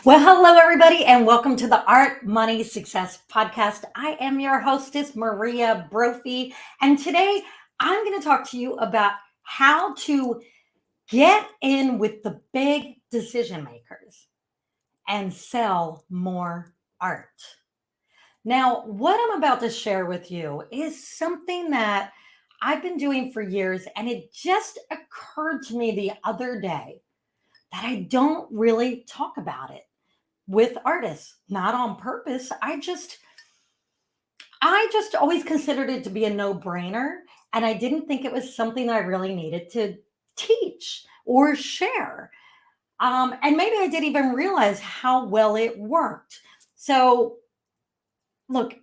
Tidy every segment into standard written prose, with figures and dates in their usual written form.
Well, hello, everybody, and welcome to the Art, Money, Success podcast. I am your hostess, Maria Brophy, and today I'm going to talk to you about how to get in with the big decision makers and sell more art. Now, what I'm about to share with you is something that I've been doing for years, and it just occurred to me the other day that I don't really talk about it with artists, not on purpose. I just always considered it to be a no-brainer, and I didn't think it was something that I really needed to teach or share. And maybe I didn't even realize how well it worked. So, look,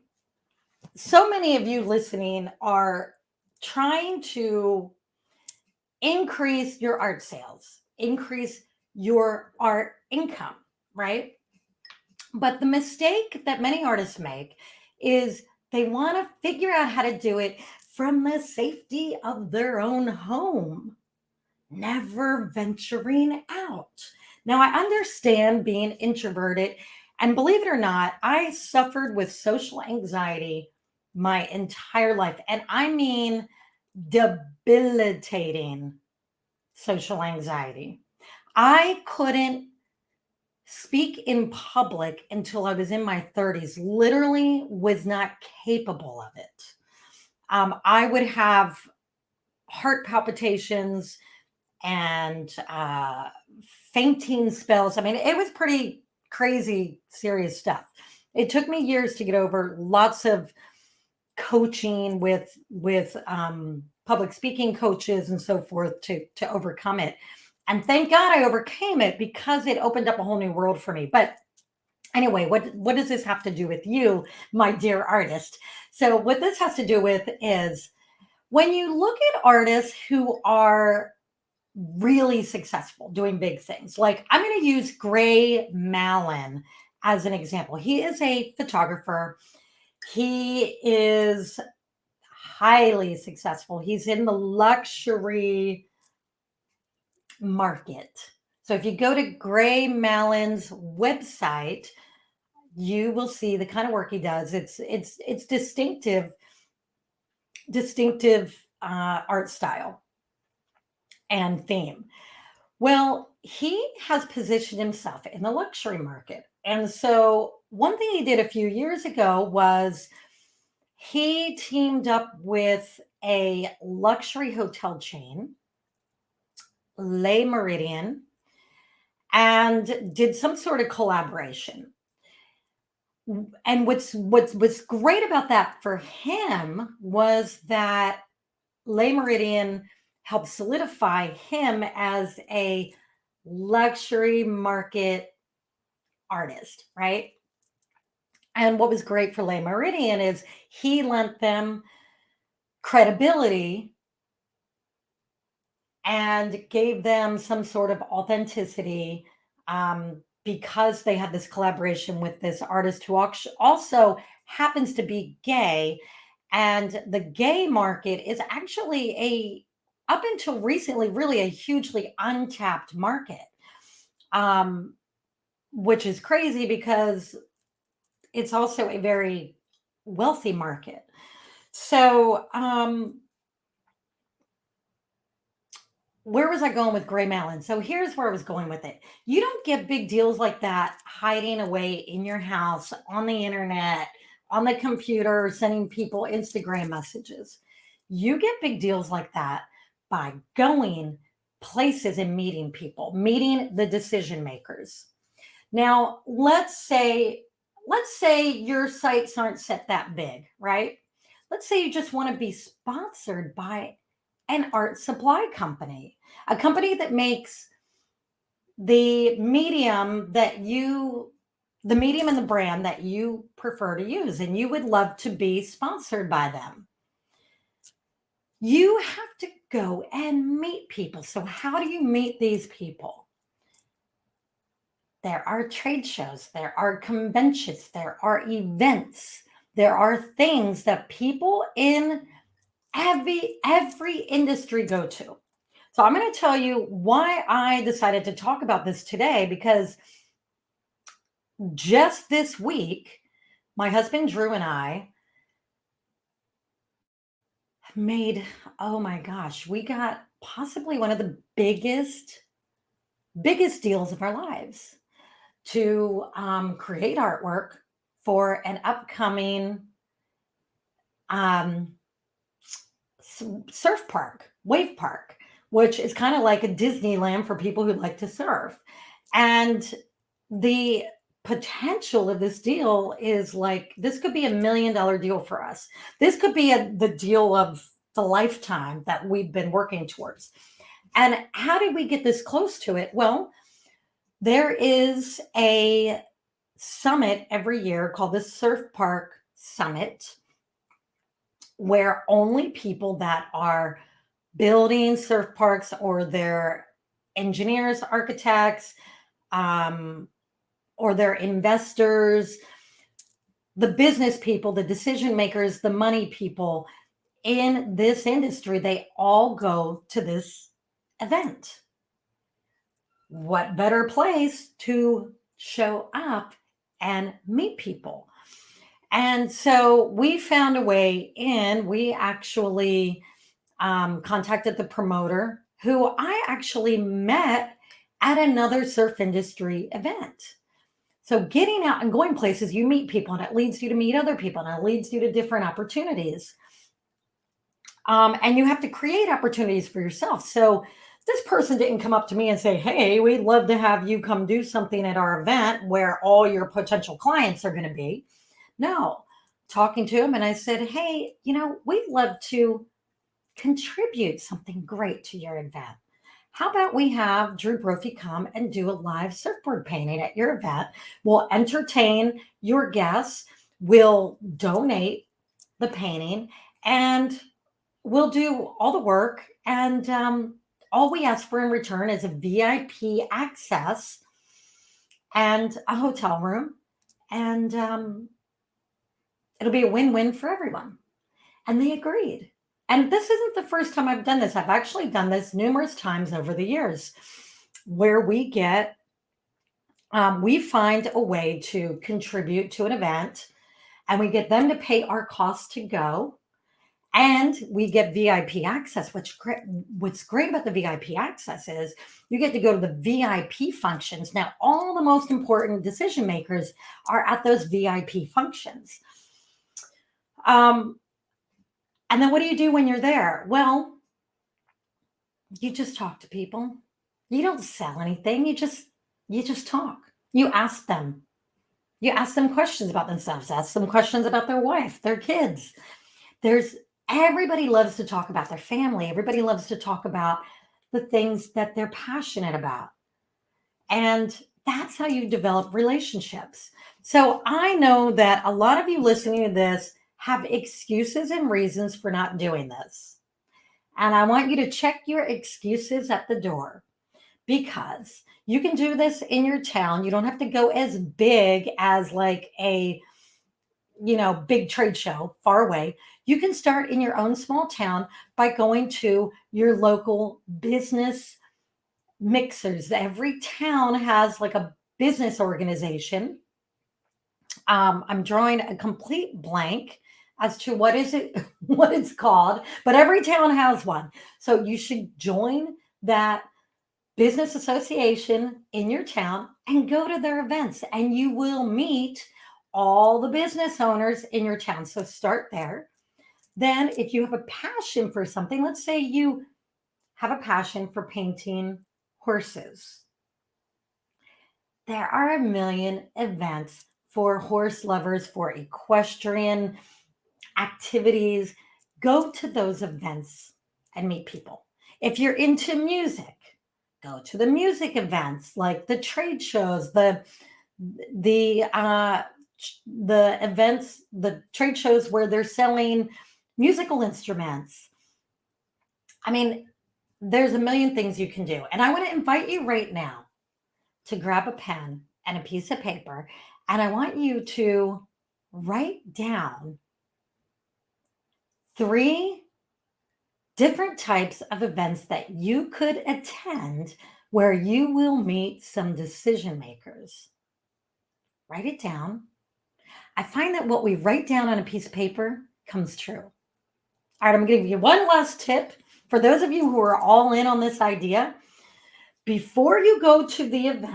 so many of you listening are trying to increase your art sales, increase your art income, right? But the mistake that many artists make is they want to figure out how to do it from the safety of their own home, never venturing out. Now, I understand being introverted, and believe it or not, I suffered with social anxiety my entire life. And I mean debilitating social anxiety. I couldn't speak in public until I was in my 30s, literally was not capable of it. I would have heart palpitations and fainting spells. I mean, it was pretty crazy, serious stuff. It took me years to get over, lots of coaching with public speaking coaches and so forth to overcome it. And thank God I overcame it because it opened up a whole new world for me. But anyway, what does this have to do with you, my dear artist? So what this has to do with is when you look at artists who are really successful doing big things, like I'm going to use Gray Malin as an example. He is a photographer. He is highly successful. He's in the luxury market. So if you go to Gray Malin's website, you will see the kind of work he does. It's distinctive art style and theme. Well, he has positioned himself in the luxury market, and so one thing he did a few years ago was he teamed up with a luxury hotel chain, Le Meridian, and did some sort of collaboration. And what's great about that for him was that Le Meridian helped solidify him as a luxury market artist, right? And what was great for Le Meridian is he lent them credibility and gave them some sort of authenticity, because they had this collaboration with this artist who also happens to be gay. And the gay market is actually up until recently, really a hugely untapped market, um, which is crazy because it's also a very wealthy market. So, where was I going with Gray Malin? So here's where I was going with it. You don't get big deals like that hiding away in your house, on the internet, on the computer, sending people Instagram messages. You get big deals like that by going places and meeting people, meeting the decision makers. Now, let's say your sites aren't set that big, right? Let's say you just want to be sponsored by an art supply company, a company that makes the medium that you the medium and the brand that you prefer to use, and you would love to be sponsored by them. You have to go and meet people. So how do you meet these people? There are trade shows, there are conventions, there are events, there are things that people in every industry go to. So I'm going to tell you why I decided to talk about this today, because just this week, my husband Drew and I made, oh my gosh, we got possibly one of the biggest deals of our lives to create artwork for an upcoming um, surf park, wave park, which is kind of like a Disneyland for people who like to surf. And the potential of this deal is like this could be $1 million deal for us. This could be the deal of the lifetime that we've been working towards. And how did we get this close to it? Well, there is a summit every year called the Surf Park Summit, where only people that are building surf parks or they're engineers, architects, um, or they're investors, the business people, the decision makers, the money people in this industry, they all go to this event. What better place to show up and meet people? And so we found a way in. We actually contacted the promoter who I actually met at another surf industry event. So getting out and going places, you meet people and it leads you to meet other people and it leads you to different opportunities. And you have to create opportunities for yourself. So this person didn't come up to me and say, hey, we'd love to have you come do something at our event where all your potential clients are going to be. No, talking to him and I said, hey, we'd love to contribute something great to your event. How about we have Drew Brophy come and do a live surfboard painting at your event? We'll entertain your guests. We'll donate the painting and we'll do all the work. And all we ask for in return is a VIP access and a hotel room. And it'll be a win-win for everyone. And they agreed. And this isn't the first time I've done this. I've actually done this numerous times over the years where we find a way to contribute to an event and we get them to pay our costs to go. And we get VIP access. What's great about the VIP access is you get to go to the VIP functions. Now, all the most important decision makers are at those VIP functions. And then what do you do when you're there? Well, you just talk to people. You don't sell anything. You just talk. You ask them. You ask them questions about themselves. Ask them questions about their wife, their kids. There's Everybody loves to talk about their family. Everybody loves to talk about the things that they're passionate about. And that's how you develop relationships. So I know that a lot of you listening to this have excuses and reasons for not doing this. And I want you to check your excuses at the door because you can do this in your town. You don't have to go as big as like a big trade show far away. You can start in your own small town by going to your local business mixers. Every town has like a business organization. I'm drawing a complete blank as to what is it, what it's called, but every town has one. So you should join that business association in your town and go to their events, and you will meet all the business owners in your town. So start there. Then, if you have a passion for something, let's say you have a passion for painting horses, there are a million events for horse lovers, for equestrian activities. Go to those events and meet people. If you're into music, go to the music events like the trade shows, the events, the trade shows where they're selling musical instruments. I mean, there's a million things you can do. And I want to invite you right now to grab a pen and a piece of paper. And I want you to write down 3 different types of events that you could attend where you will meet some decision makers. write it down. I find that what we write down on a piece of paper comes true. All right, I'm going to give you one last tip for those of you who are all in on this idea. Before you go to the event,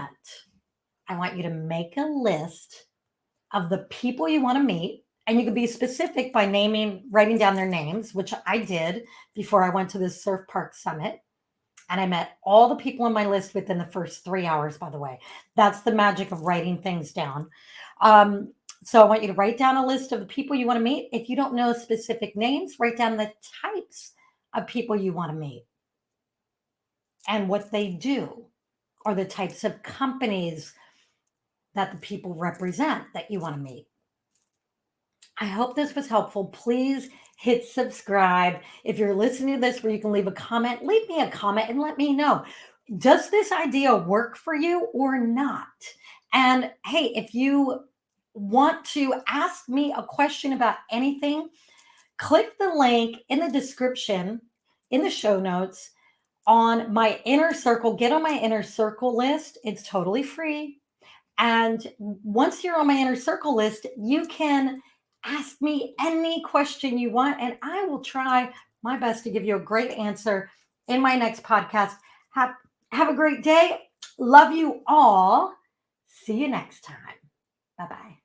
I want you to make a list of the people you want to meet. And you can be specific by writing down their names, which I did before I went to this surf park summit. And I met all the people on my list within the first 3 hours, by the way. That's the magic of writing things down. So I want you to write down a list of the people you want to meet. If you don't know specific names, write down the types of people you want to meet and what they do, or the types of companies that the people represent that you want to meet. I hope this was helpful. Please hit subscribe. If you're listening to this where you can leave a comment, leave me a comment and let me know. Does this idea work for you or not? And hey, if you want to ask me a question about anything, click the link in the description, in the show notes, on my inner circle. Get on my inner circle list. It's totally free. And once you're on my inner circle list, you can ask me any question you want, and I will try my best to give you a great answer in my next podcast. Have a great day. Love you all. See you next time. Bye bye.